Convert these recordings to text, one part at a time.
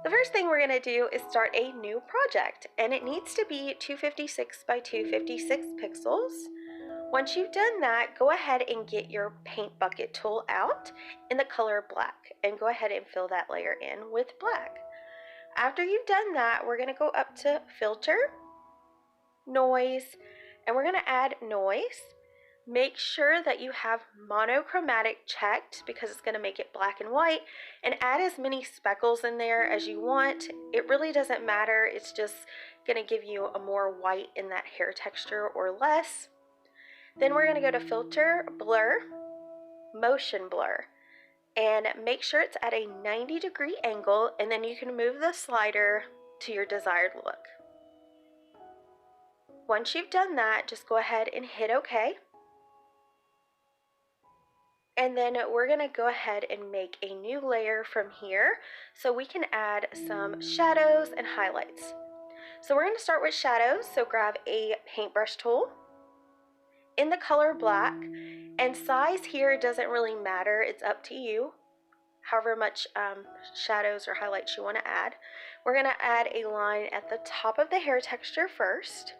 The first thing we're going to do is start a new project, and it needs to be 256 by 256 pixels. Once you've done that, go ahead and get your paint bucket tool out in the color black and go ahead and fill that layer in with black. After you've done that, we're going to go up to Filter, Noise, and we're going to add noise. Make sure that you have monochromatic checked because it's going to make it black and white, and add as many speckles in there as you want. It really doesn't matter, it's just going to give you a more white in that hair texture or less. Then we're going to go to Filter, Blur, Motion Blur, and make sure it's at a 90-degree angle, and then you can move the slider to your desired look. Once you've done that, just go ahead and hit OK. And then we're going to go ahead and make a new layer from here so we can add some shadows and highlights. So we're going to start with shadows, so grab a paintbrush tool in the color black, and size here doesn't really matter, it's up to you, however much shadows or highlights you want to add. We're going to add a line at the top of the hair texture first.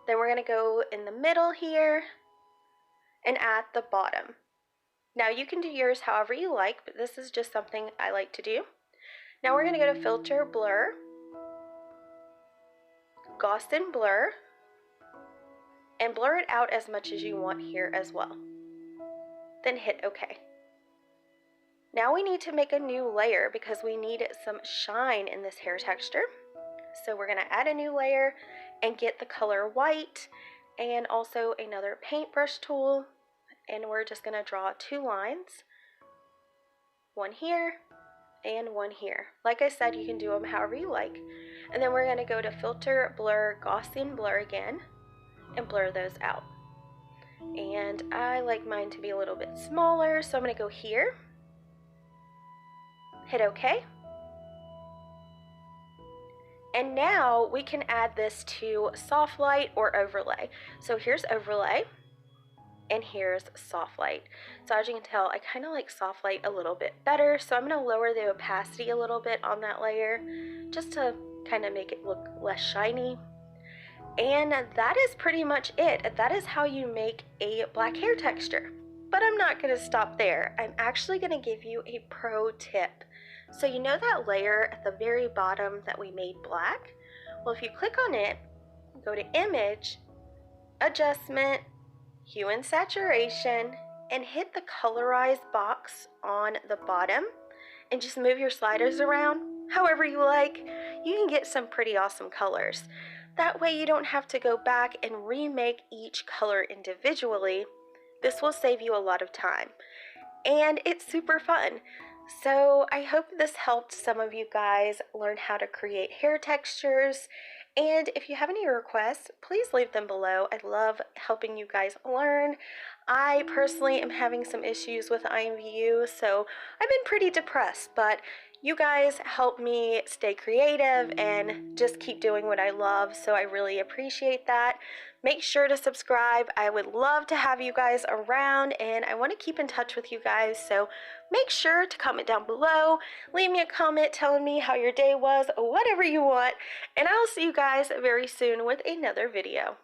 Then we're going to go in the middle here and at the bottom. Now you can do yours however you like, but this is just something I like to do. Now we're going to go to Filter, Blur, Gaussian Blur, and blur it out as much as you want here as well. Then hit OK. Now we need to make a new layer because we need some shine in this hair texture. So we're going to add a new layer and get the color white and also another paintbrush tool, and we're just going to draw 2 lines, one here and one here. Like I said, you can do them however you like. And then we're going to go to Filter, Blur, Gaussian Blur again and blur those out. And I like mine to be a little bit smaller, so I'm going to go here, hit OK. And now we can add this to soft light or overlay. So here's overlay and here's soft light. So as you can tell, I kind of like soft light a little bit better, so I'm going to lower the opacity a little bit on that layer just to kind of make it look less shiny. And that is pretty much it. That is how you make a black hair texture. But I'm not going to stop there. I'm actually going to give you a pro tip. So you know that layer at the very bottom that we made black? Well, if you click on it, go to Image, Adjustment, Hue and Saturation, and hit the Colorize box on the bottom, and just move your sliders around however you like, you can get some pretty awesome colors. That way you don't have to go back and remake each color individually. This will save you a lot of time, and it's super fun. So I hope this helped some of you guys learn how to create hair textures, and if you have any requests, please leave them below. I love helping you guys learn. I personally am having some issues with Imvu, so I've been pretty depressed, but you guys help me stay creative and just keep doing what I love, so I really appreciate that. Make sure to subscribe. I would love to have you guys around, and I want to keep in touch with you guys, so make sure to comment down below. Leave me a comment telling me how your day was, whatever you want, and I'll see you guys very soon with another video.